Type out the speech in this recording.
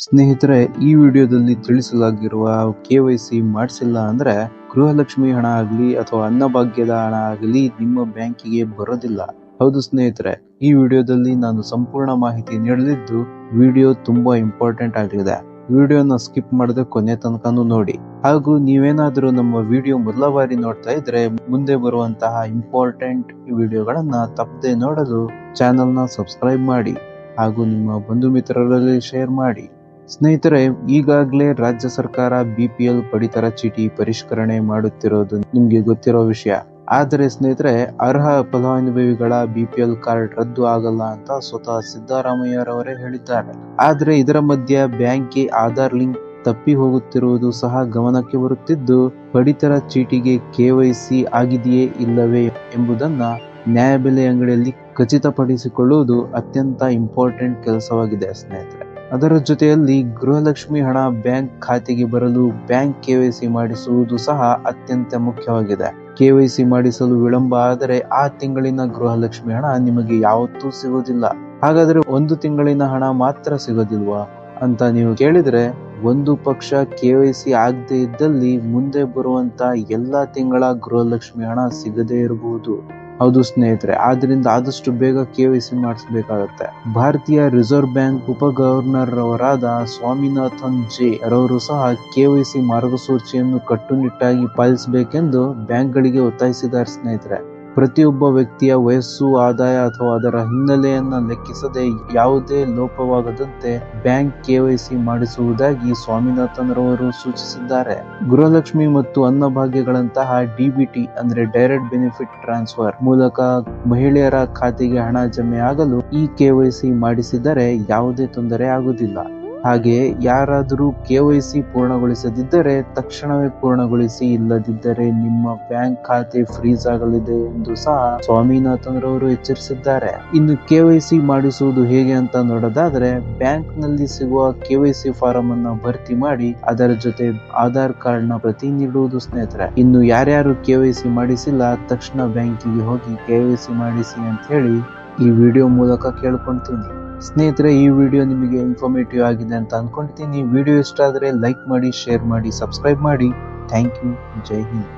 ಸ್ನೇಹಿತರೆ, ಈ ವಿಡಿಯೋದಲ್ಲಿ ತಿಳಿಸಲಾಗಿರುವ KYC ಮಾಡಿಸಿಲ್ಲ ಅಂದ್ರೆ ಗೃಹಲಕ್ಷ್ಮಿ ಹಣ ಆಗಲಿ ಅಥವಾ ಅನ್ನಭಾಗ್ಯದ ಹಣ ಆಗಲಿ ನಿಮ್ಮ ಬ್ಯಾಂಕಿಗೆ ಬರೋದಿಲ್ಲ. ಹೌದು ಸ್ನೇಹಿತರೆ, ಈ ವಿಡಿಯೋದಲ್ಲಿ ನಾನು ಸಂಪೂರ್ಣ ಮಾಹಿತಿ ನೀಡಲಿದ್ದು ವಿಡಿಯೋ ತುಂಬಾ ಇಂಪಾರ್ಟೆಂಟ್ ಆಗಿದೆ. ವಿಡಿಯೋನ ಸ್ಕಿಪ್ ಮಾಡದೆ ಕೊನೆ ತನಕನೂ ನೋಡಿ. ಹಾಗೂ ನೀವೇನಾದರೂ ನಮ್ಮ ವಿಡಿಯೋ ಮೊದಲ ಬಾರಿ ನೋಡ್ತಾ ಇದ್ರೆ ಮುಂದೆ ಬರುವಂತಹ ಇಂಪಾರ್ಟೆಂಟ್ ವಿಡಿಯೋಗಳನ್ನ ತಪ್ಪದೆ ನೋಡಲು ಚಾನೆಲ್ನ ಸಬ್ಸ್ಕ್ರೈಬ್ ಮಾಡಿ ಹಾಗೂ ನಿಮ್ಮ ಬಂಧು ಮಿತ್ರರಲ್ಲಿ ಶೇರ್ ಮಾಡಿ. ಸ್ನೇಹಿತರೆ, ಈಗಾಗಲೇ ರಾಜ್ಯ ಸರ್ಕಾರ BPL ಪಡಿತರ ಚೀಟಿ ಪರಿಷ್ಕರಣೆ ಮಾಡುತ್ತಿರೋದು ನಿಮ್ಗೆ ಗೊತ್ತಿರೋ ವಿಷಯ. ಆದರೆ ಸ್ನೇಹಿತರೆ, ಅರ್ಹ ಫಲಾನುಭವಿಗಳ BPL ಕಾರ್ಡ್ ರದ್ದು ಆಗಲ್ಲ ಅಂತ ಸ್ವತಃ ಸಿದ್ದರಾಮಯ್ಯರವರೇ ಹೇಳಿದ್ದಾರೆ. ಆದ್ರೆ ಇದರ ಮಧ್ಯೆ ಬ್ಯಾಂಕ್ಗೆ ಆಧಾರ್ ಲಿಂಕ್ ತಪ್ಪಿ ಹೋಗುತ್ತಿರುವುದು ಸಹ ಗಮನಕ್ಕೆ ಬರುತ್ತಿದ್ದು, ಪಡಿತರ ಚೀಟಿಗೆ KYC ಆಗಿದೆಯೇ ಇಲ್ಲವೇ ಎಂಬುದನ್ನ ನ್ಯಾಯಬೆಲೆ ಅಂಗಡಿಯಲ್ಲಿ ಖಚಿತಪಡಿಸಿಕೊಳ್ಳುವುದು ಅತ್ಯಂತ ಇಂಪಾರ್ಟೆಂಟ್ ಕೆಲಸವಾಗಿದೆ ಸ್ನೇಹಿತರೆ. ಅದರ ಜೊತೆಯಲ್ಲಿ ಗೃಹಲಕ್ಷ್ಮಿ ಹಣ ಬ್ಯಾಂಕ್ ಖಾತೆಗೆ ಬರಲು ಬ್ಯಾಂಕ್ KYC ಮಾಡಿಸುವುದು ಸಹ ಅತ್ಯಂತ ಮುಖ್ಯವಾಗಿದೆ. KYC ಮಾಡಿಸಲು ವಿಳಂಬ ಆದರೆ ಆ ತಿಂಗಳಿನ ಗೃಹಲಕ್ಷ್ಮಿ ಹಣ ನಿಮಗೆ ಯಾವತ್ತೂ ಸಿಗೋದಿಲ್ಲ. ಹಾಗಾದ್ರೆ ಒಂದು ತಿಂಗಳಿನ ಹಣ ಮಾತ್ರ ಸಿಗೋದಿಲ್ವಾ ಅಂತ ನೀವು ಕೇಳಿದ್ರೆ, ಒಂದು ಪಕ್ಷ KYC ಆಗದೆ ಇದ್ದಲ್ಲಿ ಮುಂದೆ ಬರುವಂತ ಎಲ್ಲಾ ತಿಂಗಳ ಗೃಹಲಕ್ಷ್ಮಿ ಹಣ ಸಿಗದೇ ಇರಬಹುದು. ಹೌದು ಸ್ನೇಹಿತರೆ, ಆದ್ರಿಂದ ಆದಷ್ಟು ಬೇಗ KYC ಮಾಡಿಸಬೇಕಾಗತ್ತೆ. ಭಾರತೀಯ ರಿಸರ್ವ್ ಬ್ಯಾಂಕ್ ಉಪ ಗವರ್ನರ್ ಅವರಾದ ಸ್ವಾಮಿನಾಥನ್ ಜೆ ರವರು ಸಹ KYC ಮಾರ್ಗಸೂಚಿಯನ್ನು ಕಟ್ಟುನಿಟ್ಟಾಗಿ ಪಾಲಿಸಬೇಕೆಂದು ಬ್ಯಾಂಕ್ಗಳಿಗೆ ಒತ್ತಾಯಿಸಿದ್ದಾರೆ ಸ್ನೇಹಿತರೆ. ಪ್ರತಿಯೊಬ್ಬ ವ್ಯಕ್ತಿಯ ವಯಸ್ಸು, ಆದಾಯ ಅಥವಾ ಅದರ ಹಿನ್ನೆಲೆಯನ್ನ ಲೆಕ್ಕಿಸದೆ ಯಾವುದೇ ಲೋಪವಾಗದಂತೆ ಬ್ಯಾಂಕ್ KYC ಮಾಡಿಸುವುದಾಗಿ ಸ್ವಾಮಿನಾಥನ್ ರವರು ಸೂಚಿಸಿದ್ದಾರೆ. ಗೃಹಲಕ್ಷ್ಮಿ ಮತ್ತು ಅನ್ನಭಾಗ್ಯಗಳಂತಹ DBT ಅಂದ್ರೆ ಡೈರೆಕ್ಟ್ ಬೆನಿಫಿಟ್ ಟ್ರಾನ್ಸ್ಫರ್ ಮೂಲಕ ಮಹಿಳೆಯರ ಖಾತೆಗೆ ಹಣ ಜಮೆ ಆಗಲು ಈ KYC ಮಾಡಿಸಿದರೆ ಯಾವುದೇ ತೊಂದರೆ ಆಗುವುದಿಲ್ಲ. ಹಾಗೆಯೇ ಯಾರಾದರೂ KYC ಪೂರ್ಣಗೊಳಿಸದಿದ್ದರೆ ತಕ್ಷಣವೇ ಪೂರ್ಣಗೊಳಿಸಿ, ಇಲ್ಲದಿದ್ದರೆ ನಿಮ್ಮ ಬ್ಯಾಂಕ್ ಖಾತೆ ಫ್ರೀಸ್ ಆಗಲಿದೆ ಎಂದು ಸಹ ಸ್ವಾಮಿನಾಥನ್ ರವರು ಎಚ್ಚರಿಸಿದ್ದಾರೆ. ಇನ್ನು KYC ಮಾಡಿಸುವುದು ಹೇಗೆ ಅಂತ ನೋಡೋದಾದ್ರೆ, ಬ್ಯಾಂಕ್ ನಲ್ಲಿ ಸಿಗುವ KYC ಫಾರಂ ಅನ್ನ ಭರ್ತಿ ಮಾಡಿ ಅದರ ಜೊತೆ ಆಧಾರ್ ಕಾರ್ಡ್ ನ ಪ್ರತಿ ನೀಡುವುದು ಸ್ನೇಹಿತರೆ. ಇನ್ನು ಯಾರ್ಯಾರು KYC ಮಾಡಿಸಿಲ್ಲ ತಕ್ಷಣ ಬ್ಯಾಂಕಿಗೆ ಹೋಗಿ KYC ಮಾಡಿಸಿ ಅಂತ ಹೇಳಿ ಈ ವಿಡಿಯೋ ಮೂಲಕ ಕೇಳ್ಕೊಂತೀನಿ. ಸ್ನೇಹಿತರೆ, ಈ ವಿಡಿಯೋ ನಿಮಗೆ ಇನ್ಫಾರ್ಮೇಟಿವ್ ಆಗಿದೆ ಅಂತ ಅನ್ಕೊಂತೀನಿ. ವಿಡಿಯೋ ಇಷ್ಟ ಆದ್ರೆ ಲೈಕ್ ಮಾಡಿ, ಶೇರ್ ಮಾಡಿ, ಸಬ್ಸ್ಕ್ರೈಬ್ ಮಾಡಿ. Thank you. ಜೈ ಹಿಂದ್.